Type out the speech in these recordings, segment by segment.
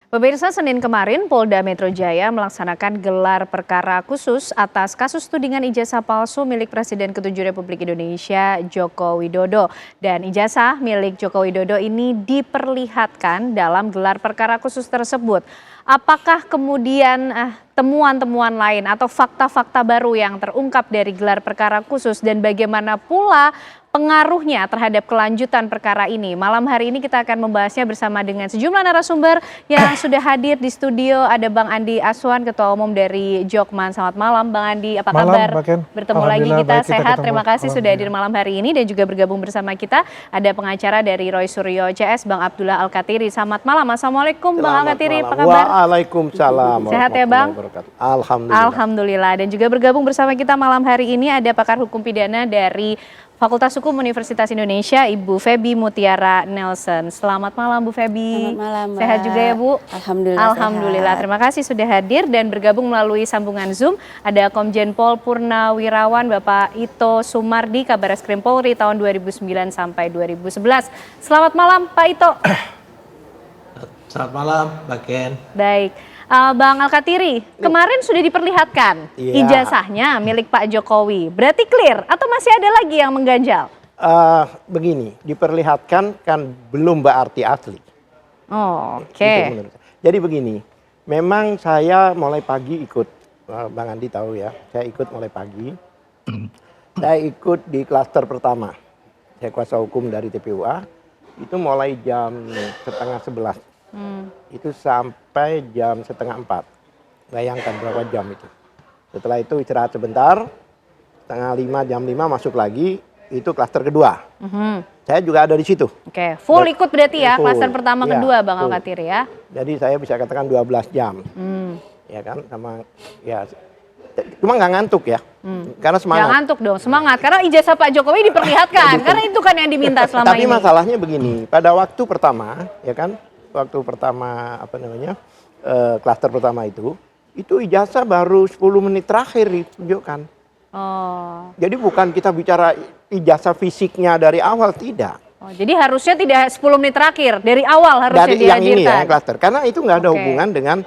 Pemirsa, Senin kemarin Polda Metro Jaya melaksanakan gelar perkara khusus atas kasus tudingan ijazah palsu milik Presiden ke-7 Republik Indonesia Joko Widodo. Dan ijazah milik Joko Widodo ini diperlihatkan dalam gelar perkara khusus tersebut. Apakah kemudian temuan-temuan lain atau fakta-fakta baru yang terungkap dari gelar perkara khusus dan bagaimana pula pengaruhnya terhadap kelanjutan perkara ini? Malam hari ini kita akan membahasnya bersama dengan sejumlah narasumber yang sudah hadir di studio. Ada Bang Andi Aswan, Ketua Umum dari Jokman. Selamat malam Bang Andi, apa kabar? Bertemu lagi kita sehat, terima kasih sudah hadir malam hari ini. Dan juga bergabung bersama kita ada pengacara dari Roy Suryo CS, Bang Abdullah Al-Katiri. Selamat malam, Assalamualaikum Bang Al-Katiri, apa kabar? Waalaikumsalam. Sehat ya Bang? Alhamdulillah. Alhamdulillah. Dan juga bergabung bersama kita malam hari ini ada pakar hukum pidana dari Fakultas Hukum Universitas Indonesia, Ibu Feby Mutiara Nelson. Selamat malam Bu Feby. Selamat malam Mbak. Sehat juga ya Bu? Alhamdulillah. Alhamdulillah. Sehat. Terima kasih sudah hadir dan bergabung melalui sambungan Zoom. Ada Komjen Pol Purnawirawan Bapak Ito Sumardi, Kabareskrim Polri tahun 2009 sampai 2011. Selamat malam Pak Ito. Selamat malam Mbak Ken. Baik. Bang Al-Katiri, kemarin sudah diperlihatkan ijazahnya milik Pak Jokowi. Berarti clear atau masih ada lagi yang mengganjal? Begini, diperlihatkan kan belum berarti asli. Oh, oke. Jadi begini, memang saya mulai pagi ikut, Bang Andi tahu ya, saya ikut mulai pagi. Saya ikut di klaster pertama. Saya kuasa hukum dari TPUA, itu mulai jam setengah 11. Itu sampai jam setengah 4. Bayangkan berapa jam itu. Setelah itu istirahat sebentar, setengah 5, jam 5 masuk lagi, itu klaster kedua. Saya juga ada di situ. Oke, full ikut berarti ya, klaster pertama ya, kedua Bang Al-Katiri ya. Jadi saya bisa katakan 12 jam. Ya kan, sama ya cuma nggak ngantuk ya. Karena semangat. Nggak ngantuk dong, semangat. Karena ijazah Pak Jokowi diperlihatkan, karena itu kan yang diminta selama Tapi ini. Tapi masalahnya begini, pada waktu pertama, ya kan, waktu pertama klaster pertama itu ijazah baru 10 menit terakhir ditunjukkan. Oh. Jadi bukan kita bicara ijazah fisiknya dari awal, tidak. Oh, jadi harusnya tidak 10 menit terakhir, dari awal harusnya dari yang ini ya, dihadirkan. klaster. Karena itu nggak ada hubungan dengan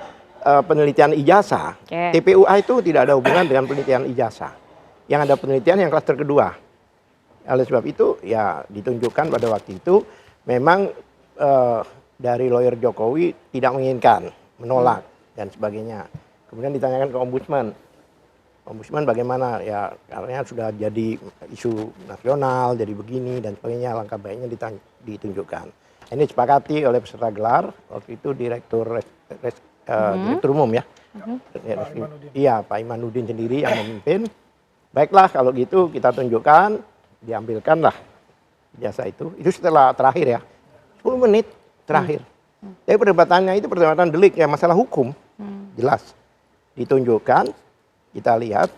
penelitian ijazah. TPUA itu tidak ada hubungan dengan penelitian ijazah. Yang ada penelitian yang klaster kedua. Oleh sebab itu ya ditunjukkan pada waktu itu memang dari lawyer Jokowi tidak menginginkan, menolak dan sebagainya. Kemudian ditanyakan ke ombudsman. Ombudsman bagaimana ya, karena sudah jadi isu nasional, jadi begini dan sebagainya, langkah baiknya ditunjukkan. Ini disepakati oleh peserta gelar, waktu itu Direktur Umum ya. Iya, Pak Imanuddin sendiri yang memimpin. Baiklah kalau gitu kita tunjukkan, diambilkanlah jasa itu. Itu setelah terakhir ya, 10 menit terakhir. Tapi perdebatannya itu perdebatan delik ya, masalah hukum. Jelas. Ditunjukkan, kita lihat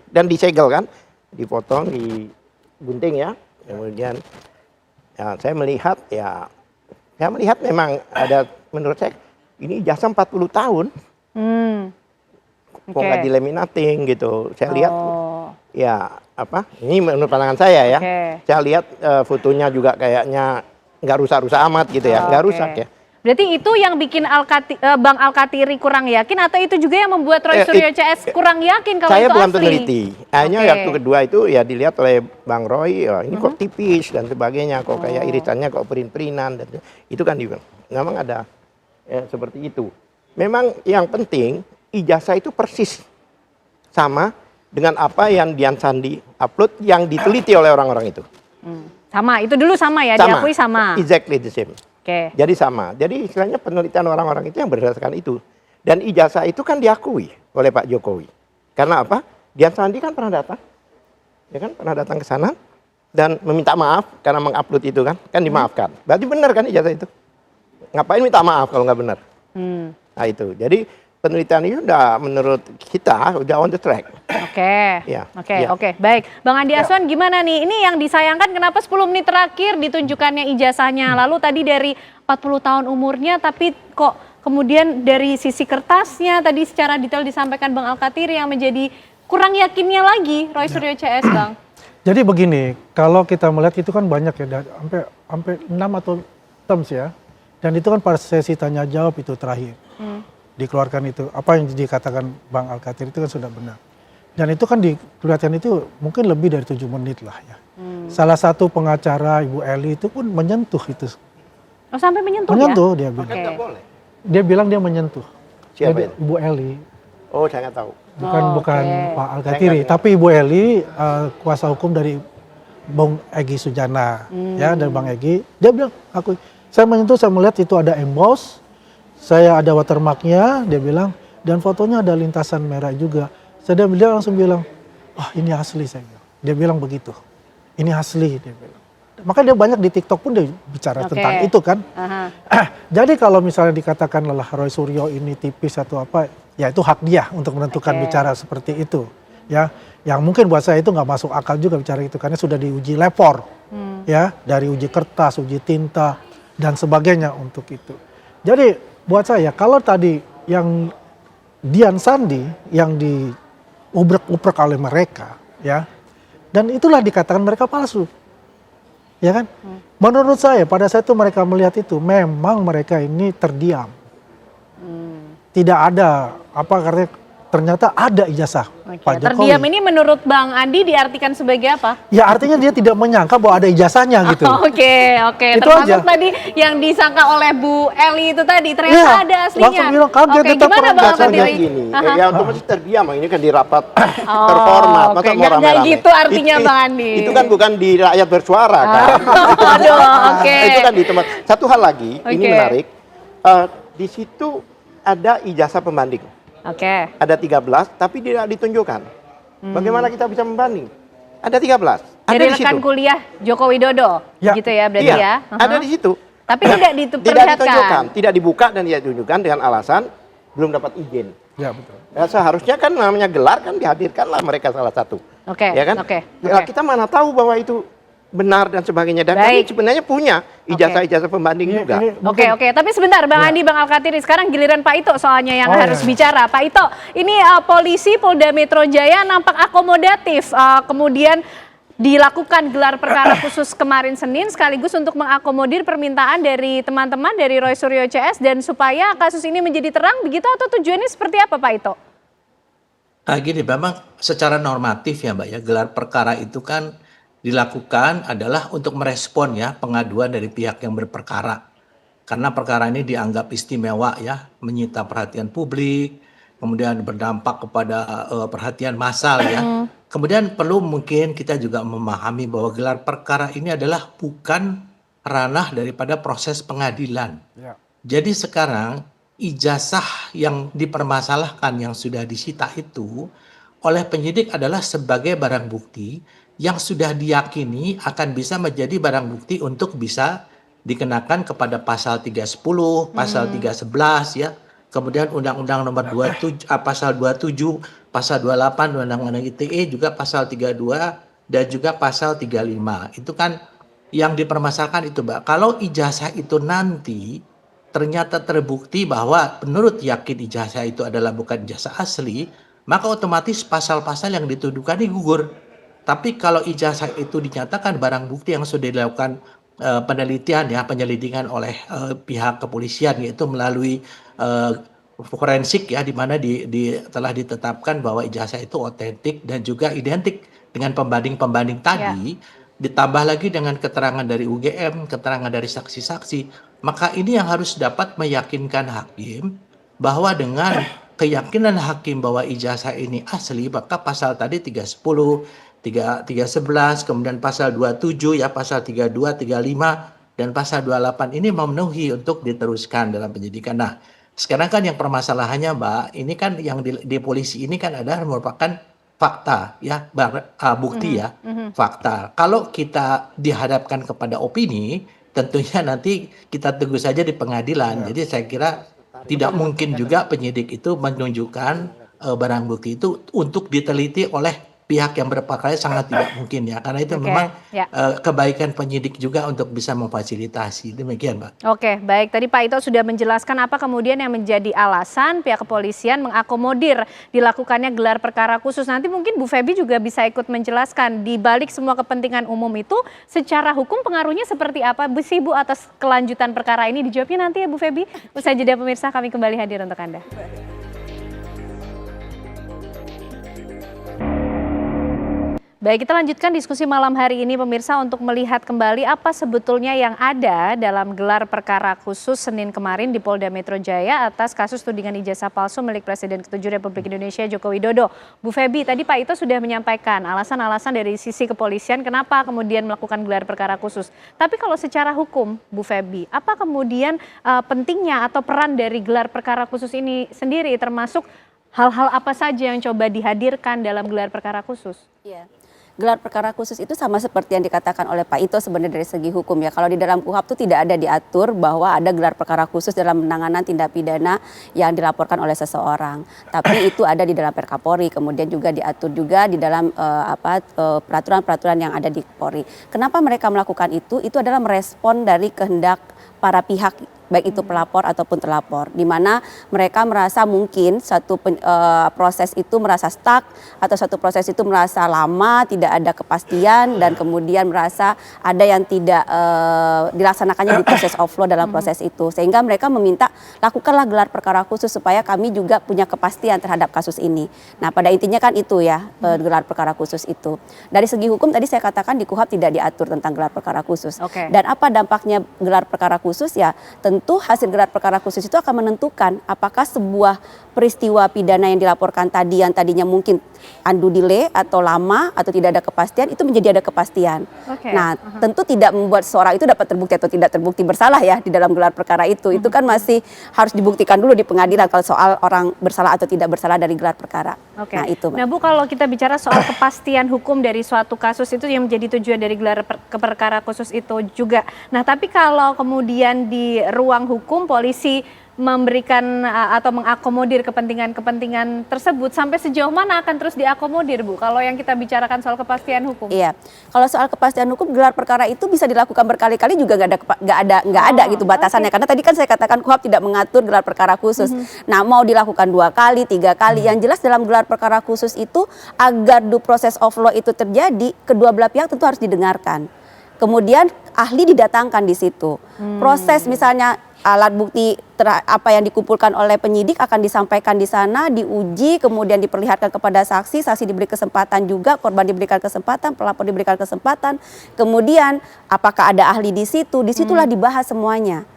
dan disegel kan, dipotong, digunting ya. Kemudian ya, saya melihat memang ada, menurut saya ini ijazah 40 tahun. Kok nggak dilaminating gitu. Saya lihat ya ini menurut pandangan saya ya. Saya lihat fotonya juga kayaknya nggak rusak-rusak amat gitu ya, nggak rusak ya. Berarti itu yang bikin Bang Al-Katiri kurang yakin, atau itu juga yang membuat Roy Suryo CS kurang yakin kalau saya itu asli? Saya belum teliti. Hanya waktu kedua itu ya dilihat oleh Bang Roy, ini kok tipis dan sebagainya, kok kayak irisannya kok perin-perinan, dan itu kan juga memang ada seperti itu. Memang yang penting ijazah itu persis sama dengan apa yang Dian Sandi upload yang diteliti oleh orang-orang itu. Sama, itu dulu sama ya, diakui sama. Exactly the same. Jadi sama. Jadi istilahnya penelitian orang-orang itu yang berdasarkan itu. Dan ijazah itu kan diakui oleh Pak Jokowi. Karena apa? Dian Sandi kan pernah datang. Ya kan, pernah datang ke sana dan meminta maaf karena mengupload itu kan dimaafkan. Berarti benar kan ijazah itu? Ngapain minta maaf kalau nggak benar? Nah itu. Jadi penelitian ini udah menurut kita udah on the track. Oke. Baik. Bang Andi Aswan gimana nih? Ini yang disayangkan kenapa 10 menit terakhir ditunjukkannya ijazahnya. Lalu tadi dari 40 tahun umurnya, tapi kok kemudian dari sisi kertasnya tadi secara detail disampaikan Bang Al-Katiri yang menjadi kurang yakinnya lagi Roy Suryo CS, Bang. Jadi begini, kalau kita melihat itu kan banyak ya, sampai 6 atau terms ya. Dan itu kan pada sesi tanya jawab itu terakhir. Dikeluarkan itu. Apa yang dikatakan Bang Al-Kathir itu kan sudah benar. Dan itu kan dikeluarkan itu mungkin lebih dari 7 menit lah ya. Salah satu pengacara Ibu Eli itu pun menyentuh itu. Oh, sampai menyentuh, Menyentuh ya? dia bilang. Kan nggak boleh. Dia bilang dia menyentuh. Siapa Jadi, itu? Ibu Eli. Oh, saya nggak tahu. Bukan oke. Pak Al-Kathiri, tapi Ibu Eli kuasa hukum dari Bang Egy Sujana, ya, dari Bang Egy. Dia bilang, saya menyentuh, saya melihat itu ada emboss, saya ada watermarknya, dia bilang, dan fotonya ada lintasan merah juga. Dia langsung bilang, wah ini asli, saya bilang. Dia bilang begitu, ini asli, dia bilang. Maka dia banyak di TikTok pun dia bicara tentang itu kan. Jadi kalau misalnya dikatakan lelah Roy Suryo ini tipis atau apa, ya itu hak dia untuk menentukan bicara seperti itu. Ya, yang mungkin buat saya itu nggak masuk akal juga bicara itu karena sudah diuji lapor, ya, dari uji kertas, uji tinta dan sebagainya untuk itu. Jadi buat saya kalau tadi yang Dian Sandi yang diubrek-ubrek oleh mereka, ya, dan itulah dikatakan mereka palsu. Ya kan? Menurut saya pada saat itu mereka melihat itu memang mereka ini terdiam. Tidak ada karena ternyata ada ijazah Pak Jokowi. Terdiam ini menurut Bang Andi diartikan sebagai apa? Ya artinya dia tidak menyangka bahwa ada ijazahnya gitu. Oke. Itu Termasuk aja. tadi yang disangka oleh Bu Eli itu tadi ternyata Iya, ada aslinya. langsung bilang kaget, Oke, tetap gimana Bang perangkat Al-Kathiri? Gini, ya otomatis terdiam, ini kan di rapat terhormat, masa oke. mau Nggak rame-rame. gitu artinya, Bang Andi. Itu kan bukan di rakyat bersuara kan. Aduh, oke. Itu kan di tempat. Satu hal lagi, ini Oke. menarik, di situ ada ijazah pembanding. Oke. Ada 13, tapi tidak ditunjukkan. Bagaimana kita bisa membanding? Ada 13. Ada Dari di situ. rekan kuliah Joko Widodo, Ya. gitu ya berarti Iya, ya. ada di situ. Tapi tidak Tidak diperlihatkan. ditunjukkan, tidak dibuka dan tidak ditunjukkan dengan alasan belum dapat izin. Ya betul. Ya, seharusnya kan namanya gelar kan dihadirkanlah mereka salah satu. Oke, Ya kan? oke, Ya, oke. kita mana tahu bahwa itu benar dan sebagainya. Dan kami Baik. sebenarnya punya ijazah-ijazah pembanding juga. Oke. Tapi sebentar Bang Andi, Bang Al-Kathiri, sekarang giliran Pak Ito soalnya yang Oh, harus iya. bicara. Pak Ito, ini polisi Polda Metro Jaya nampak akomodatif, kemudian dilakukan gelar perkara khusus kemarin Senin sekaligus untuk mengakomodir permintaan dari teman-teman dari Roy Suryo CS dan supaya kasus ini menjadi terang begitu atau tujuannya seperti apa Pak Ito? Gini, memang secara normatif ya Mbak ya, gelar perkara itu kan dilakukan adalah untuk merespon ya pengaduan dari pihak yang berperkara. Karena perkara ini dianggap istimewa ya, menyita perhatian publik, kemudian berdampak kepada perhatian massal ya. Kemudian perlu mungkin kita juga memahami bahwa gelar perkara ini adalah bukan ranah daripada proses pengadilan. Ya. Jadi sekarang ijazah yang dipermasalahkan yang sudah disita itu oleh penyidik adalah sebagai barang bukti yang sudah diyakini akan bisa menjadi barang bukti untuk bisa dikenakan kepada pasal 310, pasal 311 ya. Kemudian Undang-Undang Nomor 27 pasal 27, pasal 28 Undang-Undang ITE juga pasal 32 dan juga pasal 35. Itu kan yang dipermasalahkan itu, Mbak. Kalau ijazah itu nanti ternyata terbukti bahwa menurut yakin ijazah itu adalah bukan ijazah asli, maka otomatis pasal-pasal yang dituduhkan ini gugur. Tapi kalau ijazah itu dinyatakan barang bukti yang sudah dilakukan penelitian ya, penyelidikan oleh pihak kepolisian yaitu melalui forensik ya, di mana telah ditetapkan bahwa ijazah itu otentik dan juga identik dengan pembanding-pembanding tadi, ditambah lagi dengan keterangan dari UGM, keterangan dari saksi-saksi, maka ini yang harus dapat meyakinkan hakim bahwa dengan keyakinan hakim bahwa ijazah ini asli, maka pasal tadi 310, 311, kemudian pasal 27 ya, pasal 32, 35 dan pasal 28 ini memenuhi untuk diteruskan dalam penyidikan. Nah, sekarang kan yang permasalahannya Mbak, ini kan yang di polisi ini kan adalah merupakan fakta ya, bukti ya, fakta. Kalau kita dihadapkan kepada opini, tentunya nanti kita tunggu saja di pengadilan. Jadi saya kira tidak mungkin juga penyidik itu menunjukkan barang bukti itu untuk diteliti oleh pihak yang berperkara sangat tidak mungkin ya, karena itu memang kebaikan penyidik juga untuk bisa memfasilitasi. Demikian, Mbak. Oke, baik. Tadi Pak Ito sudah menjelaskan apa kemudian yang menjadi alasan pihak kepolisian mengakomodir dilakukannya gelar perkara khusus. Nanti mungkin Bu Feby juga bisa ikut menjelaskan di balik semua kepentingan umum itu secara hukum pengaruhnya seperti apa sih Bu atas kelanjutan perkara ini? Dijawabnya nanti ya Bu Feby. Usai jeda pemirsa, kami kembali hadir untuk Anda. Baik, kita lanjutkan diskusi malam hari ini pemirsa untuk melihat kembali apa sebetulnya yang ada dalam gelar perkara khusus Senin kemarin di Polda Metro Jaya atas kasus tudingan ijazah palsu milik Presiden ke-7 Republik Indonesia Joko Widodo. Bu Feby, tadi Pak Ito sudah menyampaikan alasan-alasan dari sisi kepolisian kenapa kemudian melakukan gelar perkara khusus. Tapi kalau secara hukum, Bu Feby, apa kemudian pentingnya atau peran dari gelar perkara khusus ini sendiri, termasuk hal-hal apa saja yang coba dihadirkan dalam gelar perkara khusus? Iya. Gelar perkara khusus itu sama seperti yang dikatakan oleh Pak Ito sebenarnya dari segi hukum ya. Kalau di dalam KUHP itu tidak ada diatur bahwa ada gelar perkara khusus dalam penanganan tindak pidana yang dilaporkan oleh seseorang. Tapi itu ada di dalam Perkapolri, kemudian juga diatur juga di dalam peraturan-peraturan yang ada di Polri. Kenapa mereka melakukan itu? Itu adalah merespon dari kehendak para pihak, baik itu pelapor ataupun terlapor, di mana mereka merasa mungkin satu proses itu merasa stuck atau satu proses itu merasa lama, tidak ada kepastian, dan kemudian merasa ada yang tidak dilaksanakannya di proses of law dalam proses itu, sehingga mereka meminta lakukanlah gelar perkara khusus supaya kami juga punya kepastian terhadap kasus ini. Nah, pada intinya kan itu ya, gelar perkara khusus itu. Dari segi hukum tadi saya katakan di KUHP tidak diatur tentang gelar perkara khusus. Dan apa dampaknya gelar perkara khusus ya? Tentu hasil gelar perkara khusus itu akan menentukan apakah sebuah peristiwa pidana yang dilaporkan tadi yang tadinya mungkin undue delay atau lama atau tidak ada kepastian, itu menjadi ada kepastian. Nah, tentu tidak membuat seorang itu dapat terbukti atau tidak terbukti bersalah ya di dalam gelar perkara itu. Itu kan masih harus dibuktikan dulu di pengadilan kalau soal orang bersalah atau tidak bersalah dari gelar perkara. Nah, itu. Nah, Bu, kalau kita bicara soal kepastian hukum dari suatu kasus itu yang menjadi tujuan dari gelar perkara khusus itu juga. Nah, tapi kalau kemudian di ruang hukum polisi memberikan atau mengakomodir kepentingan-kepentingan tersebut, sampai sejauh mana akan terus diakomodir, Bu? Kalau yang kita bicarakan soal kepastian hukum. Iya, kalau soal kepastian hukum gelar perkara itu bisa dilakukan berkali-kali juga nggak ada gitu batasannya. Karena tadi kan saya katakan KUHP tidak mengatur gelar perkara khusus. Nah, mau dilakukan 2 kali, 3 kali, yang jelas dalam gelar perkara khusus itu agar due process of law itu terjadi, kedua belah pihak tentu harus didengarkan. Kemudian ahli didatangkan di situ. Proses misalnya alat bukti apa yang dikumpulkan oleh penyidik akan disampaikan di sana, diuji, kemudian diperlihatkan kepada saksi, saksi diberi kesempatan juga, korban diberikan kesempatan, pelapor diberikan kesempatan. Kemudian apakah ada ahli di situ? Disitulah dibahas semuanya.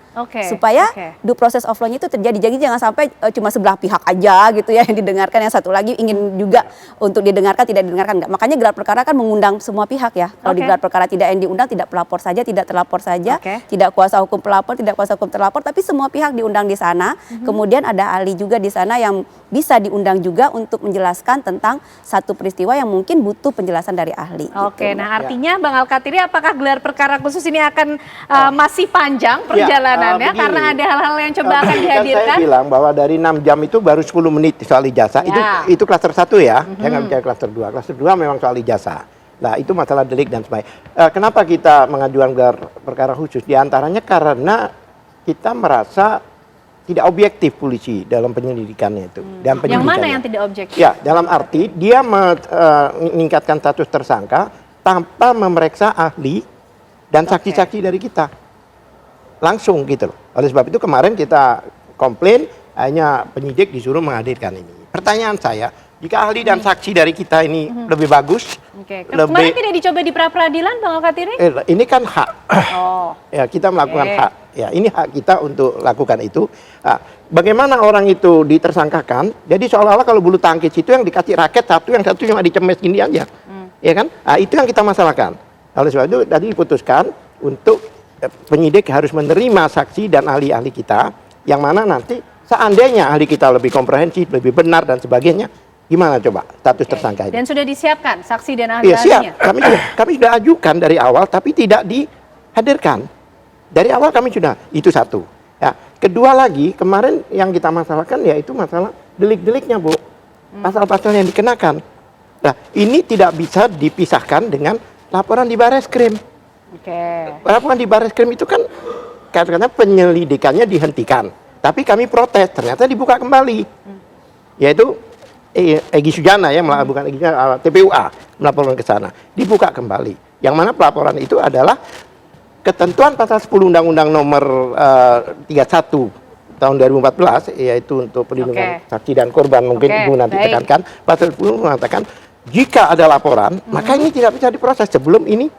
Supaya due process of law-nya itu terjadi. Jadi jangan sampai cuma sebelah pihak aja gitu ya yang didengarkan, yang satu lagi ingin juga untuk didengarkan, tidak didengarkan. Enggak. Makanya gelar perkara kan mengundang semua pihak ya. Kalau di gelar perkara tidak yang diundang, tidak pelapor saja, tidak terlapor saja, tidak kuasa hukum pelapor, tidak kuasa hukum terlapor, tapi semua pihak diundang di sana. Kemudian ada ahli juga di sana yang bisa diundang juga untuk menjelaskan tentang satu peristiwa yang mungkin butuh penjelasan dari ahli. Gitu. Nah artinya Bang Alkatiri, apakah gelar perkara khusus ini akan masih panjang perjalanan? Karena ada hal-hal yang coba akan dihadirkan. Saya bilang bahwa dari 6 jam itu baru 10 menit soal ijazah. Itu klaster 1 ya. Saya nggak bicara klaster 2. Klaster 2 memang soal ijazah. Nah, itu masalah delik dan sebagainya. Kenapa kita mengajukan gelar perkara khusus? Di antaranya karena kita merasa tidak objektif polisi dalam penyelidikannya itu. Dan yang mana yang tidak objektif? Ya, dalam arti dia meningkatkan status tersangka tanpa memeriksa ahli dan saksi-saksi dari kita. Langsung gitu loh. Oleh sebab itu kemarin kita komplain hanya penyidik disuruh menghadirkan ini. Pertanyaan saya, jika ahli dan saksi dari kita ini lebih bagus, kemarin tidak dicoba di pra-peradilan, Bang Alkatiri? Ini kan hak. Ya, kita melakukan hak. Ya, ini hak kita untuk lakukan itu. Nah, bagaimana orang itu ditersangkakan? Jadi seolah-olah kalau bulu tangkis itu yang dikasih raket satu, yang satu cuma dicemes gini aja. Ya kan? Nah, itu yang kita masalahkan. Oleh sebab itu tadi diputuskan untuk penyidik harus menerima saksi dan ahli-ahli kita, yang mana nanti seandainya ahli kita lebih komprehensif, lebih benar dan sebagainya, gimana coba status tersangka ini? Dan sudah disiapkan saksi dan ahli-ahlinya? Siap. Kami sudah ajukan dari awal, tapi tidak dihadirkan. Dari awal kami sudah, itu satu. Ya, kedua lagi, kemarin yang kita masalahkan yaitu masalah delik-deliknya, Bu. Pasal-pasal yang dikenakan. Nah, ini tidak bisa dipisahkan dengan laporan di Bareskrim. Laporan di Bareskrim itu kan karena penyelidikannya dihentikan, tapi kami protes, ternyata dibuka kembali. Yaitu Egy Sujana ya, bukan Egy Sujana, TPUA melaporkan ke sana, dibuka kembali. Yang mana pelaporan itu adalah ketentuan pasal 10 Undang-Undang nomor 31 tahun 2014, yaitu untuk perlindungan saksi dan korban, mungkin Ibu nanti tekankan, pasal 10 mengatakan jika ada laporan, maka ini tidak bisa diproses sebelum ini.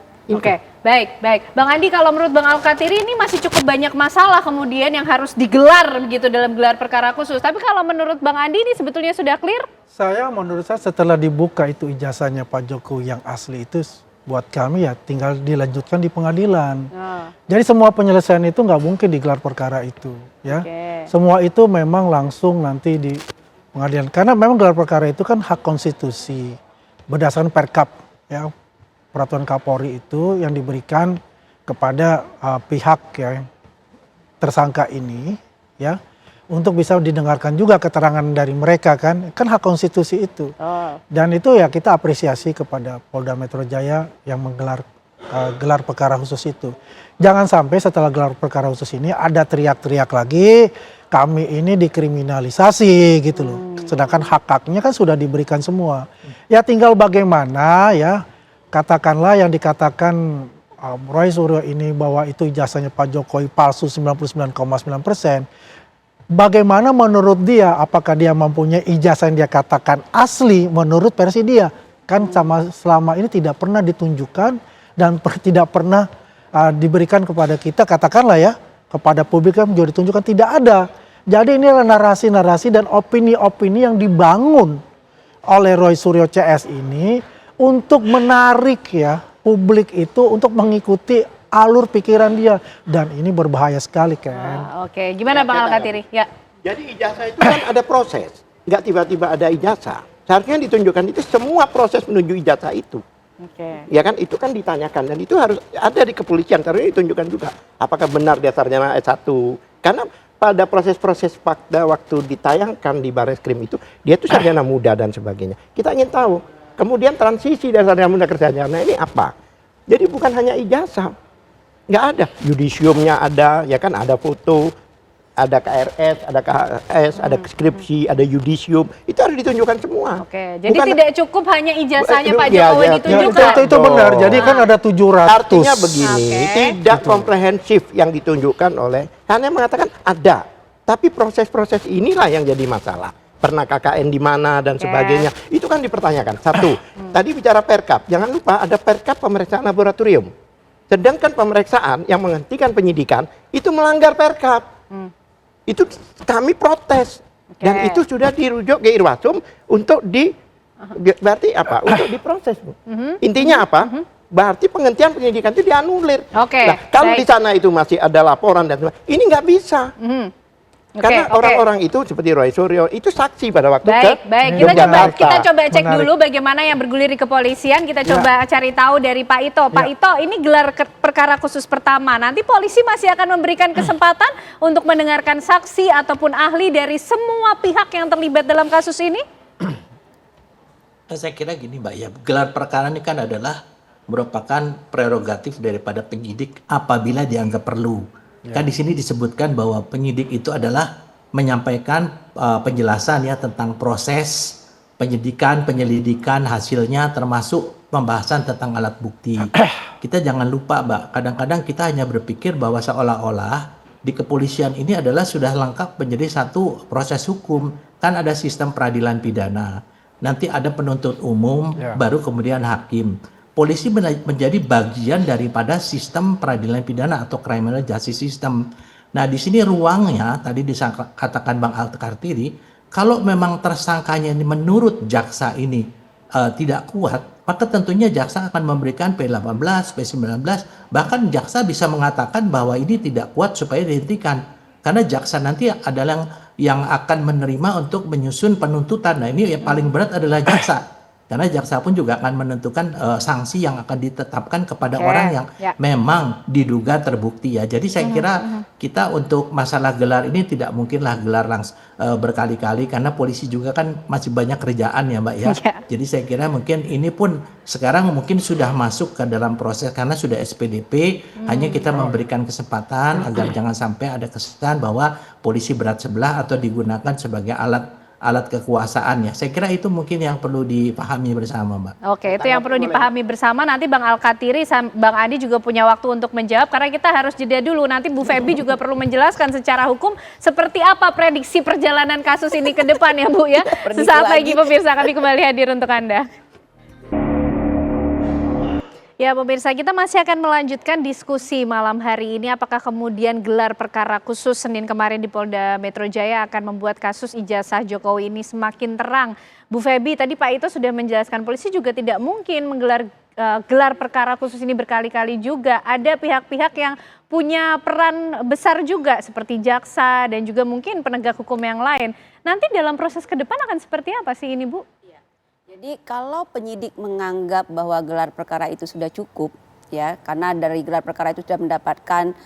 Baik. Bang Andi, kalau menurut Bang Al-Katiri ini masih cukup banyak masalah kemudian yang harus digelar begitu dalam gelar perkara khusus. Tapi kalau menurut Bang Andi ini sebetulnya sudah clear? Menurut saya setelah dibuka itu ijazahnya Pak Jokowi yang asli itu, buat kami ya tinggal dilanjutkan di pengadilan. Jadi semua penyelesaian itu nggak mungkin digelar perkara itu, ya. Semua itu memang langsung nanti di pengadilan. Karena memang gelar perkara itu kan hak konstitusi berdasarkan Perkap, ya. Peraturan Kapolri itu yang diberikan kepada pihak ya tersangka ini, ya, untuk bisa didengarkan juga keterangan dari mereka kan hak konstitusi itu. Dan itu ya kita apresiasi kepada Polda Metro Jaya yang menggelar gelar perkara khusus itu. Jangan sampai setelah gelar perkara khusus ini ada teriak-teriak lagi kami ini dikriminalisasi gitu loh. Sedangkan hak-haknya kan sudah diberikan semua. Ya tinggal bagaimana ya, katakanlah yang dikatakan Roy Suryo ini bahwa itu ijazahnya Pak Jokowi palsu 99,9%. Bagaimana menurut dia, apakah dia mempunyai ijazah yang dia katakan asli menurut versi dia? Kan selama ini tidak pernah ditunjukkan dan tidak pernah diberikan kepada kita, katakanlah ya, kepada publik kan juga ditunjukkan, tidak ada. Jadi ini adalah narasi-narasi dan opini-opini yang dibangun oleh Roy Suryo CS ini untuk menarik ya publik itu untuk mengikuti alur pikiran dia, dan ini berbahaya sekali kan. Gimana Bang Al-Katiri? Ya. Jadi ijazah itu kan ada proses, nggak tiba-tiba ada ijazah. Seharusnya ditunjukkan itu semua proses menuju ijazah itu. Ya kan, itu kan ditanyakan dan itu harus ada di kepolisian, seharusnya ditunjukkan juga apakah benar dasarnya S1. Karena pada proses-proses pada waktu ditayangkan di Bareskrim itu dia tuh sarjana muda dan sebagainya. Kita ingin tahu. Kemudian transisi dari sarjana muda ke sarjana ini apa? Jadi bukan hanya ijazah, nggak ada. Yudisiumnya ada, ya kan, ada foto, ada KRS, ada KHS, ada skripsi, ada yudisium. Itu harus ditunjukkan semua. Jadi bukan, tidak cukup hanya ijazahnya Pak Jokowi ditunjukkan. Itu benar. Jadi kan ada 700. Artinya begini, tidak komprehensif yang ditunjukkan oleh, hanya mengatakan ada. Tapi proses-proses inilah yang jadi masalah. Pernah KKN di mana dan sebagainya, itu kan dipertanyakan. Satu, tadi bicara Perkap, jangan lupa ada Perkap pemeriksaan laboratorium. Sedangkan pemeriksaan yang menghentikan penyidikan itu melanggar Perkap. Itu kami protes dan itu sudah dirujuk ke Irwasum untuk berarti apa? Untuk diproses. Intinya apa? Berarti penghentian penyidikan itu dianulir. Nah, kalau di sana itu masih ada laporan dan sebagainya, ini nggak bisa. Karena orang-orang itu seperti Roy Suryo itu saksi pada waktu kita coba cek dulu bagaimana yang bergulir di kepolisian. Kita coba cari tahu dari Pak Ito. Pak Ito, ini gelar perkara khusus pertama. Nanti polisi masih akan memberikan kesempatan untuk mendengarkan saksi ataupun ahli dari semua pihak yang terlibat dalam kasus ini? Saya kira gini Mbak ya, gelar perkara ini kan adalah merupakan prerogatif daripada penyidik apabila dianggap perlu. Kan di sini disebutkan bahwa penyidik itu adalah menyampaikan penjelasan ya tentang proses penyidikan, penyelidikan, hasilnya termasuk pembahasan tentang alat bukti. Kita jangan lupa Mbak, kadang-kadang kita hanya berpikir bahwa seolah-olah di kepolisian ini adalah sudah lengkap menjadi satu proses hukum. Kan ada sistem peradilan pidana, nanti ada penuntut umum, baru kemudian hakim. Polisi menjadi bagian daripada sistem peradilan pidana atau criminal justice system. Nah, di sini ruangnya tadi dikatakan Bang Al-Katiri, kalau memang tersangkanya ini menurut jaksa ini tidak kuat, maka tentunya jaksa akan memberikan P18, P19, bahkan jaksa bisa mengatakan bahwa ini tidak kuat supaya dihentikan. Karena jaksa nanti adalah yang akan menerima untuk menyusun penuntutan. Nah, ini yang paling berat adalah jaksa. Karena jaksa pun juga akan menentukan sanksi yang akan ditetapkan kepada orang yang memang diduga terbukti ya. Jadi saya kira kita untuk masalah gelar ini tidak mungkinlah gelar berkali-kali karena polisi juga kan masih banyak kerjaan ya Mbak ya. Jadi saya kira mungkin ini pun sekarang mungkin sudah masuk ke dalam proses karena sudah SPDP, hanya kita memberikan kesempatan agar jangan sampai ada kesan bahwa polisi berat sebelah atau digunakan sebagai alat kekuasaan ya. Saya kira itu mungkin yang perlu dipahami bersama Mbak. Oke, itu yang perlu dipahami bersama. Nanti Bang Alkatiri, Bang Andi juga punya waktu untuk menjawab karena kita harus jeda dulu. Nanti Bu Feby juga perlu menjelaskan secara hukum seperti apa prediksi perjalanan kasus ini ke depan ya Bu ya. Sesaat lagi pemirsa, kami kembali hadir untuk Anda. Ya pemirsa, kita masih akan melanjutkan diskusi malam hari ini. Apakah kemudian gelar perkara khusus Senin kemarin di Polda Metro Jaya akan membuat kasus ijazah Jokowi ini semakin terang? Bu Feby, tadi Pak Ito sudah menjelaskan polisi juga tidak mungkin menggelar gelar perkara khusus ini berkali-kali juga. Ada pihak-pihak yang punya peran besar juga seperti jaksa dan juga mungkin penegak hukum yang lain. Nanti dalam proses ke depan akan seperti apa sih ini Bu? Jadi kalau penyidik menganggap bahwa gelar perkara itu sudah cukup ya, karena dari gelar perkara itu sudah mendapatkan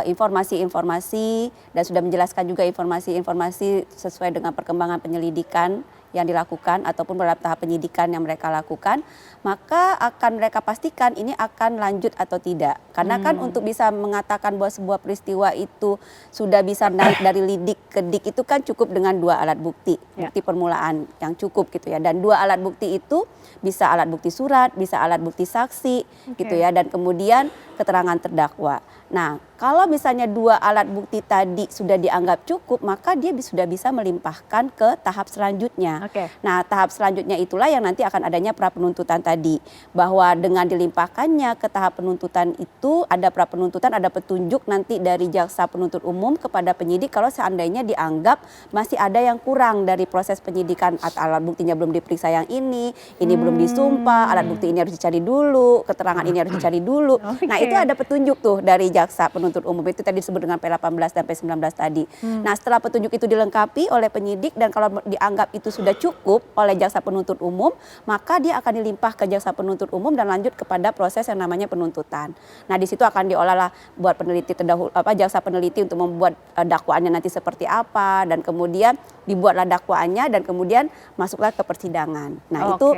informasi-informasi dan sudah menjelaskan juga informasi-informasi sesuai dengan perkembangan penyelidikan yang dilakukan ataupun dalam tahap penyidikan yang mereka lakukan, maka akan mereka pastikan ini akan lanjut atau tidak. Karena kan untuk bisa mengatakan bahwa sebuah peristiwa itu sudah bisa naik dari lidik ke dik itu kan cukup dengan 2 alat bukti, bukti permulaan yang cukup gitu ya. Dan 2 alat bukti itu bisa alat bukti surat, bisa alat bukti saksi gitu ya, dan kemudian keterangan terdakwa. Nah, kalau misalnya 2 alat bukti tadi sudah dianggap cukup, maka dia sudah bisa melimpahkan ke tahap selanjutnya. Nah, tahap selanjutnya itulah yang nanti akan adanya pra penuntutan tadi. Bahwa dengan dilimpahkannya ke tahap penuntutan itu ada pra penuntutan, ada petunjuk nanti dari jaksa penuntut umum kepada penyidik kalau seandainya dianggap masih ada yang kurang dari proses penyidikan atau alat buktinya belum diperiksa yang ini belum disumpah, alat bukti ini harus dicari dulu, keterangan ini harus dicari dulu. Nah, itu ada petunjuk tuh dari jaksa penuntut umum itu tadi disebut dengan P18 dan P19 tadi. Nah, setelah petunjuk itu dilengkapi oleh penyidik dan kalau dianggap itu sudah cukup oleh jaksa penuntut umum, maka dia akan dilimpah ke jaksa penuntut umum dan lanjut kepada proses yang namanya penuntutan. Nah, di situ akan diolahlah buat peneliti terdahulu jaksa peneliti untuk membuat dakwaannya nanti seperti apa dan kemudian dibuatlah dakwaannya dan kemudian masuklah ke persidangan. Nah, itu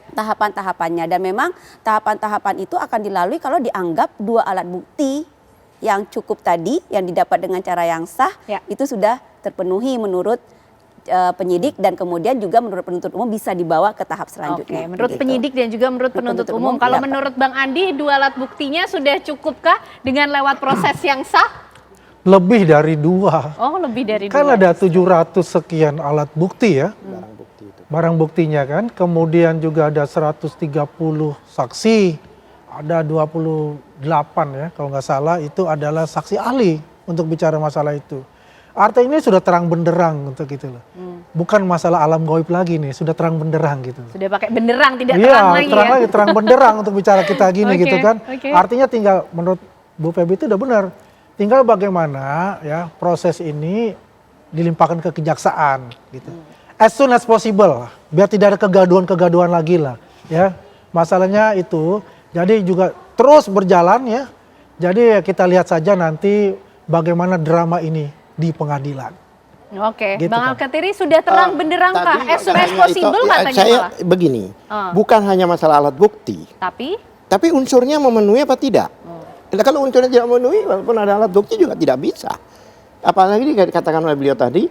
tahapan-tahapannya dan memang tahapan-tahapan itu akan dilalui kalau dianggap 2 alat bukti yang cukup tadi yang didapat dengan cara yang sah itu sudah terpenuhi menurut penyidik dan kemudian juga menurut penuntut umum bisa dibawa ke tahap selanjutnya. Menurut penyidik dan juga menurut penuntut umum. Kalau menurut Bang Andi 2 alat buktinya sudah cukupkah dengan lewat proses yang sah? Lebih dari 2. Oh, lebih dari 2. Kan ada 700 sekian alat bukti ya. Barang buktinya kan, kemudian juga ada 130 saksi, ada 28 ya kalau nggak salah itu adalah saksi ahli untuk bicara masalah itu. Artinya ini sudah terang benderang untuk itu loh. Bukan masalah alam gaib lagi nih, sudah terang benderang gitu. Sudah pakai benderang, tidak terang lagi terang ya? lagi, terang benderang untuk bicara kita gini gitu kan. Artinya tinggal menurut Bu Feby itu udah benar. Tinggal bagaimana ya proses ini dilimpahkan ke kejaksaan gitu. As soon as possible, biar tidak ada kegaduhan-kegaduhan lagi lah, ya. Masalahnya itu, jadi juga terus berjalan ya. Jadi kita lihat saja nanti bagaimana drama ini di pengadilan. Oke, Gitu Bang kan. Alkatiri sudah terang benderang kah? As soon as possible katanya saya malah. begini, bukan hanya masalah alat bukti, tapi unsurnya memenuhi apa tidak. Kalau unsurnya tidak memenuhi, walaupun ada alat bukti juga tidak bisa. Apalagi dikatakan oleh beliau tadi,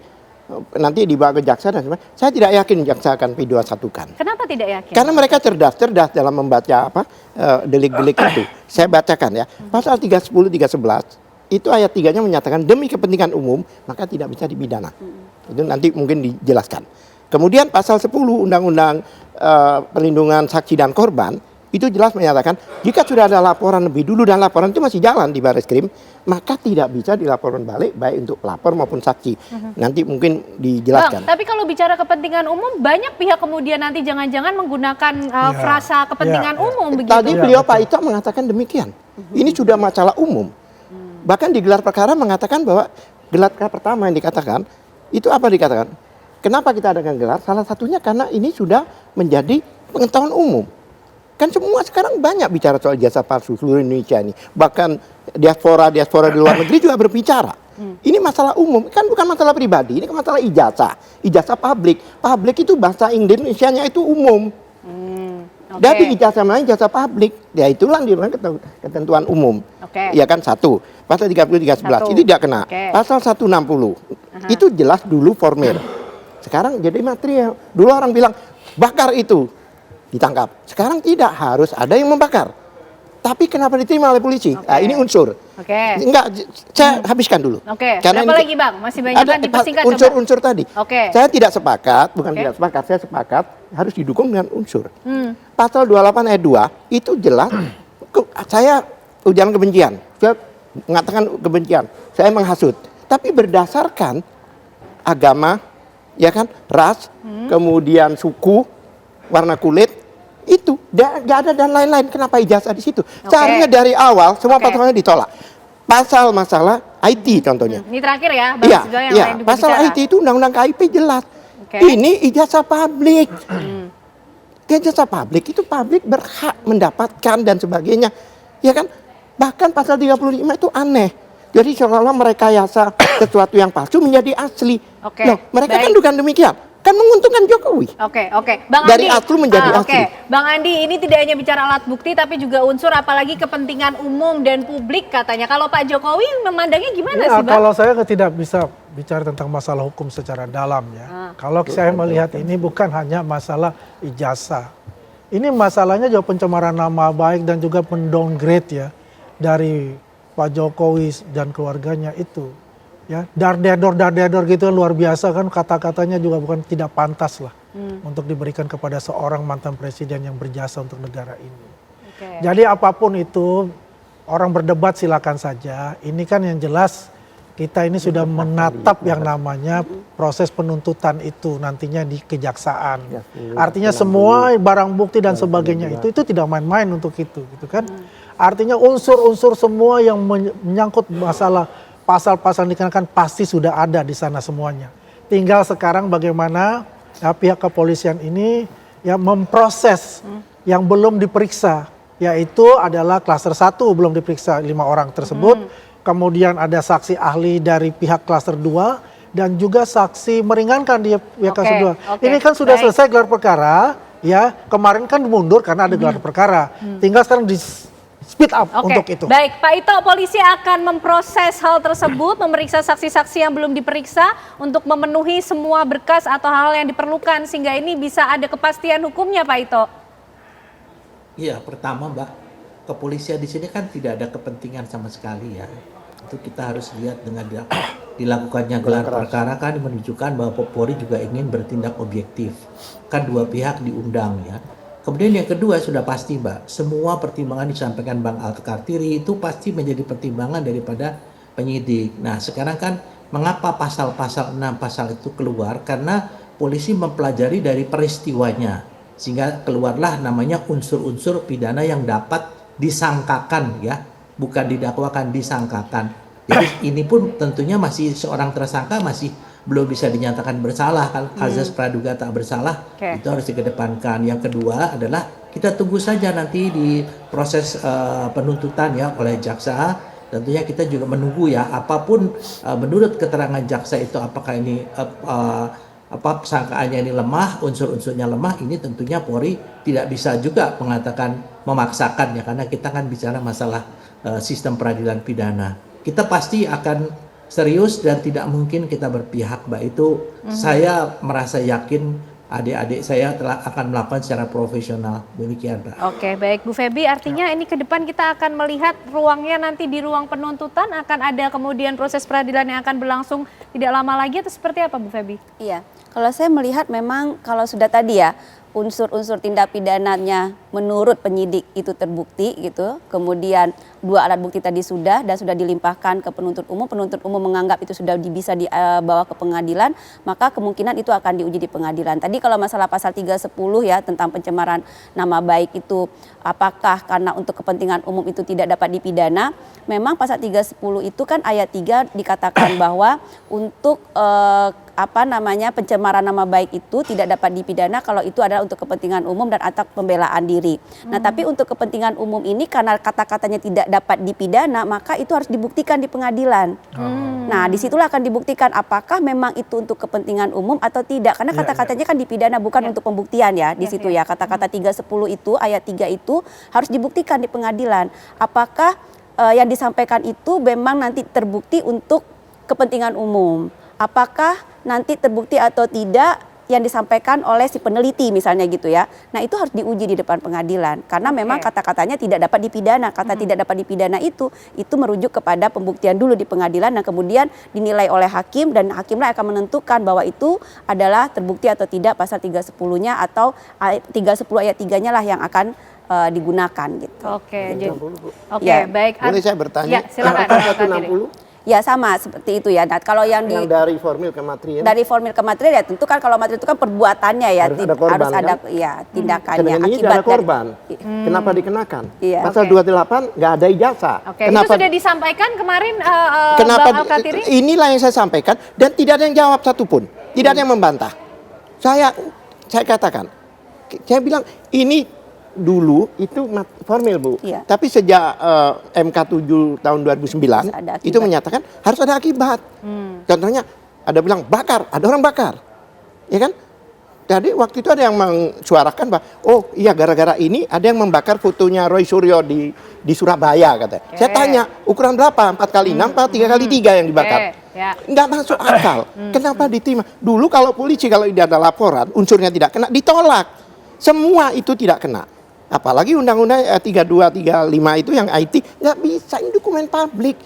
nanti dibawa ke jaksa dan sebagainya. Saya tidak yakin jaksa akan P21-kan. Kenapa tidak yakin? Karena mereka cerdas dalam membaca delik-delik itu. Saya bacakan ya. Pasal 310, 311 itu ayat 3-nya menyatakan demi kepentingan umum maka tidak bisa dipidana. Itu nanti mungkin dijelaskan. Kemudian pasal 10 Undang-Undang Perlindungan Saksi dan Korban itu jelas menyatakan jika sudah ada laporan lebih dulu dan laporan itu masih jalan di Barreskrim, maka tidak bisa dilaporkan balik baik untuk pelapor maupun saksi. Nanti mungkin dijelaskan. Bang, tapi kalau bicara kepentingan umum, banyak pihak kemudian nanti jangan-jangan menggunakan frasa kepentingan umum begitu. Tadi beliau Pak Ito mengatakan demikian. Ini sudah masalah umum. Bahkan di gelar perkara mengatakan bahwa gelar perkara pertama yang dikatakan itu apa dikatakan? Kenapa kita adakan gelar? Salah satunya karena ini sudah menjadi pengetahuan umum. Kan semua sekarang banyak bicara soal ijazah palsu seluruh Indonesia ini. Bahkan diaspora di luar negeri juga berbicara. Ini masalah umum, kan bukan masalah pribadi, ini kan masalah ijazah. Ijazah publik. Publik itu bahasa Indonesianya itu umum. Jadi ijazah mana ijazah publik. Ya itulah di ketentuan umum. Ya kan satu. Pasal 3311 itu tidak kena. Pasal 160 itu jelas dulu formil. Sekarang jadi material. Dulu orang bilang bakar itu ditangkap. Sekarang tidak, harus ada yang membakar. Tapi kenapa diterima oleh polisi? Nah, ini unsur. Enggak, saya habiskan dulu. Karena berapa lagi Bang? Masih banyak kan dipersingkat unsur-unsur tadi. Saya tidak sepakat, bukan tidak sepakat, saya sepakat harus didukung dengan unsur. Pasal 28 ayat 2 itu jelas, saya ujaran kebencian. Saya mengatakan kebencian, saya menghasut. Tapi berdasarkan agama, ya kan, ras, kemudian suku, warna kulit, itu gak ada dan lain-lain. Kenapa ijazah di situ? Seharusnya dari awal semua pasalnya ditolak. Pasal masalah IT contohnya. Ini terakhir ya, Iya, pasal IT itu undang-undang KIP jelas. Ini ijazah publik. Ijazah publik itu publik berhak mendapatkan dan sebagainya. Ya kan? Bahkan pasal 35 itu aneh. Jadi seolah-olah merekayasa sesuatu yang palsu menjadi asli. Loh, mereka kan bukan demikian. Kan menguntungkan Jokowi. Bang dari Andi, asli menjadi asli. Bang Andi, ini tidak hanya bicara alat bukti tapi juga unsur apalagi kepentingan umum dan publik katanya. Kalau Pak Jokowi memandangnya gimana sih Bang? Kalau saya tidak bisa bicara tentang masalah hukum secara dalam ya. Kalau saya melihat ini bukan hanya masalah ijazah. Ini masalahnya juga pencemaran nama baik dan juga mendowngrade ya dari Pak Jokowi dan keluarganya itu. Ya, dardedor gitu luar biasa kan, kata-katanya juga bukan tidak pantas lah untuk diberikan kepada seorang mantan presiden yang berjasa untuk negara ini. Jadi apapun itu orang berdebat silakan saja. Ini kan yang jelas kita ini sudah menatap yang namanya proses penuntutan itu nantinya di kejaksaan. Artinya semua barang bukti dan sebagainya itu tidak main-main untuk itu, gitu kan? Artinya unsur-unsur semua yang menyangkut masalah pasal-pasal dikenakan pasti sudah ada di sana semuanya. Tinggal sekarang bagaimana ya, pihak kepolisian ini ya memproses yang belum diperiksa, yaitu adalah klaster 1 belum diperiksa 5 orang tersebut. Kemudian ada saksi ahli dari pihak klaster 2 dan juga saksi meringankan di pihak klaster 2. Ini kan sudah selesai gelar perkara, ya kemarin kan mundur karena ada gelar perkara. Tinggal sekarang di speed up untuk itu. Baik, Pak Ito, polisi akan memproses hal tersebut, memeriksa saksi-saksi yang belum diperiksa untuk memenuhi semua berkas atau hal yang diperlukan sehingga ini bisa ada kepastian hukumnya, Pak Ito. Iya, pertama Mbak, kepolisian di sini kan tidak ada kepentingan sama sekali ya. Itu kita harus lihat dengan dilakukannya gelar perkara kan menunjukkan bahwa Polri juga ingin bertindak objektif. Kan dua pihak diundang ya. Kemudian yang kedua sudah pasti Mbak, semua pertimbangan disampaikan Bang Al-Kartiri itu pasti menjadi pertimbangan daripada penyidik. Nah sekarang kan mengapa pasal-pasal 6 pasal itu keluar? Karena polisi mempelajari dari peristiwanya. Sehingga keluarlah namanya unsur-unsur pidana yang dapat disangkakan ya. Bukan didakwakan, disangkakan. Jadi ini pun tentunya masih seorang tersangka masih belum bisa dinyatakan bersalah kan, azas praduga tak bersalah itu harus dikedepankan. Yang kedua adalah kita tunggu saja nanti di proses penuntutan ya oleh jaksa. Tentunya kita juga menunggu ya apapun menurut keterangan jaksa itu apakah ini sangkaannya ini lemah, unsur-unsurnya lemah, ini tentunya Polri tidak bisa juga mengatakan memaksakan ya karena kita kan bicara masalah sistem peradilan pidana. Kita pasti akan serius dan tidak mungkin kita berpihak, Mbak. Itu saya merasa yakin adik-adik saya telah akan melakukan secara profesional. Demikian, Mbak. Oke, baik Bu Febi, artinya ini ke depan kita akan melihat ruangnya nanti di ruang penuntutan akan ada kemudian proses peradilan yang akan berlangsung tidak lama lagi atau seperti apa Bu Febi? Iya, kalau saya melihat memang kalau sudah tadi ya unsur-unsur tindak pidananya menurut penyidik itu terbukti gitu. Kemudian 2 alat bukti tadi sudah dan sudah dilimpahkan ke penuntut umum menganggap itu sudah bisa dibawa ke pengadilan, maka kemungkinan itu akan diuji di pengadilan. Tadi kalau masalah pasal 310 ya tentang pencemaran nama baik itu apakah karena untuk kepentingan umum itu tidak dapat dipidana, memang pasal 310 itu kan ayat 3 dikatakan bahwa untuk pencemaran nama baik itu tidak dapat dipidana kalau itu adalah untuk kepentingan umum dan atau pembelaan diri. Nah, tapi untuk kepentingan umum ini karena kata-katanya tidak dapat dipidana, maka itu harus dibuktikan di pengadilan. Nah, disitulah akan dibuktikan apakah memang itu untuk kepentingan umum atau tidak. Karena kata-katanya kan dipidana bukan untuk pembuktian ya di situ ya. Kata-kata 310 itu ayat 3 itu harus dibuktikan di pengadilan. Apakah yang disampaikan itu memang nanti terbukti untuk kepentingan umum. Apakah nanti terbukti atau tidak yang disampaikan oleh si peneliti misalnya gitu ya. Nah, itu harus diuji di depan pengadilan karena memang kata-katanya tidak dapat dipidana. Kata tidak dapat dipidana itu merujuk kepada pembuktian dulu di pengadilan dan kemudian dinilai oleh hakim dan hakimlah akan menentukan bahwa itu adalah terbukti atau tidak pasal 310-nya atau 310 ayat 3-nya lah yang akan digunakan gitu. Oke, baik. Boleh saya bertanya? Ya, silakan. Apakah 160? Ya sama seperti itu ya. Nah, kalau yang dari formil ke material. dari formil ke material ya tentu kan kalau material itu kan perbuatannya ya Harus ada korban, harus ada kan? ya tindakannya Sedangkan ini akibat ada korban. Kenapa dikenakan? Pasal 28 nggak ada ijazah. Itu sudah disampaikan kemarin kenapa Bang Al-Katiri? inilah yang saya sampaikan dan tidak ada yang jawab satupun. Tidak ada yang membantah. Saya katakan. Saya bilang ini dulu itu formil Bu, tapi sejak MK 7 tahun 2009 itu menyatakan harus ada akibat. Contohnya ada bilang bakar, ada orang bakar, ya kan? Jadi waktu itu ada yang mensuarakan bahwa oh iya gara-gara ini ada yang membakar fotonya Roy Suryo di Surabaya katanya. Saya tanya ukuran berapa? 4x6 atau 3x3 yang dibakar? Nggak masuk akal. Kenapa diterima? Dulu kalau polisi kalau ada laporan unsurnya tidak kena ditolak. Semua itu tidak kena. Apalagi undang-undang 32, 35 itu yang IT nggak bisa, ini dokumen publik.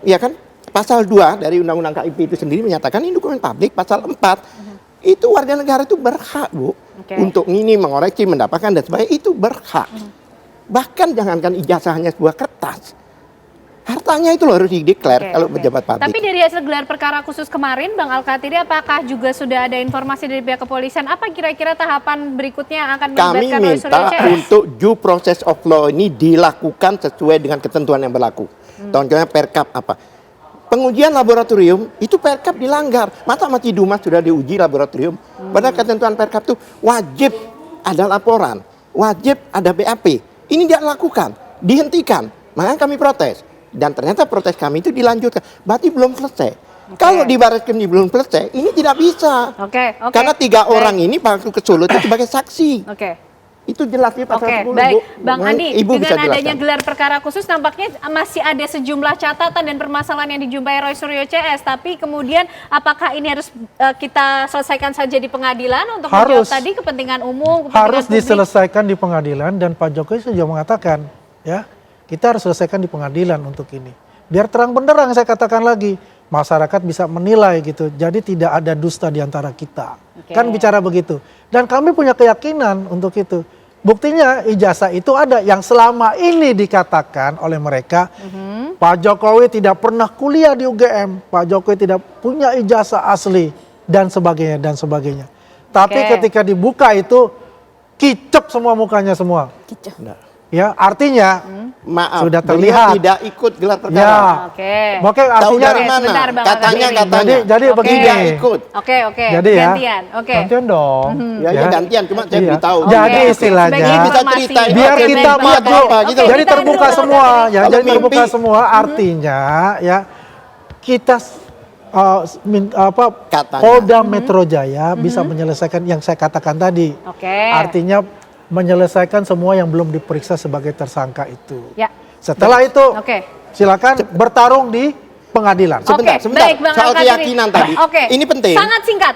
Ya kan? Pasal 2 dari undang-undang KIP itu sendiri menyatakan ini dokumen publik. Pasal 4 itu warga negara itu berhak Bu untuk ini mengoreksi, mendapatkan dan sebagainya itu berhak. Bahkan jangankan ijazahnya sebuah kertas. Hartanya itu loh harus dideklar kalau pejabat publik. Tapi dari hasil gelar perkara khusus kemarin, Bang Al-Katiri, apakah juga sudah ada informasi dari pihak kepolisian? Apa kira-kira tahapan berikutnya yang akan melibatkan Roy Suryo CS? Kami minta untuk due process of law ini dilakukan sesuai dengan ketentuan yang berlaku. Contohnya Perkap apa? Pengujian laboratorium itu Perkap dilanggar. Masa masih Dumas sudah diuji laboratorium? Padahal ketentuan Perkap itu wajib ada laporan, wajib ada BAP. Ini tidak dilakukan, dihentikan. Makanya kami protes. Dan ternyata protes kami itu dilanjutkan. Berarti belum selesai. Kalau di Barreskrim ini belum selesai, ini tidak bisa. Karena 3 orang ini waktu ke Solo itu sebagai saksi. Itu jelas di pasal 10. Baik, Bang Andi, Ibu dengan bisa adanya gelar perkara khusus nampaknya masih ada sejumlah catatan dan permasalahan yang dijumpai Roy Suryo CS. Tapi kemudian apakah ini harus kita selesaikan saja di pengadilan untuk menjawab tadi kepentingan umum, kepentingan harus publik? Diselesaikan di pengadilan dan Pak Jokowi sudah mengatakan ya kita harus selesaikan di pengadilan untuk ini. Biar terang benderang saya katakan lagi, masyarakat bisa menilai gitu. Jadi tidak ada dusta di antara kita. Kan bicara begitu. Dan kami punya keyakinan untuk itu. Buktinya ijazah itu ada yang selama ini dikatakan oleh mereka. Pak Jokowi tidak pernah kuliah di UGM. Pak Jokowi tidak punya ijazah asli dan sebagainya dan sebagainya. Tapi ketika dibuka itu kicep semua mukanya semua. Ya, artinya maaf, sudah terlihat tidak ikut gelar perkara. Ya. Oke. Tahu dari mana? Sebentar, Bang Katanya. Jadi begini. Tidak ikut. Oke. Jadi Gantian. Gantian dong. Ya gantian, cuma saya beritahu. Jadi istilahnya bisa cerita biar kita maju. Gitu. Jadi terbuka semua ya. Kalau Jadi terbuka semua artinya ya kita Polda Metro Jaya bisa menyelesaikan yang saya katakan tadi. Artinya menyelesaikan semua yang belum diperiksa sebagai tersangka itu. Setelah itu silakan bertarung di pengadilan. Sebentar. Baik, Bang Soal Al-Katiri. keyakinan tadi. Ini penting. Sangat singkat,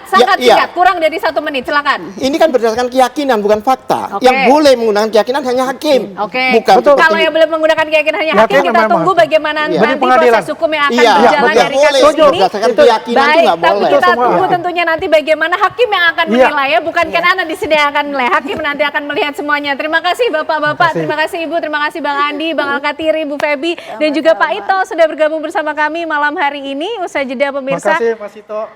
kurang dari 1 menit, silakan. Ini kan berdasarkan keyakinan bukan fakta. Yang boleh menggunakan keyakinan hanya hakim. Bukan kalau yang boleh menggunakan keyakinan hanya hakim, kita tunggu bagaimana nanti proses hukum yang akan berjalan dari kasus ini. Berdasarkan keyakinan itu nggak boleh. Tapi kita tunggu tentunya nanti bagaimana hakim yang akan menilai ya, bukan kan Anda di sini yang akan menilai. Hakim nanti akan melihat semuanya. Terima kasih Bapak-bapak, terima kasih Ibu, terima kasih Bang Andi, Bang Al-Katiri, Bu Febi, dan juga Pak Ito sudah bergabung bersama kami malam hari ini. Usai jeda pemirsa. Terima kasih Mas Ito.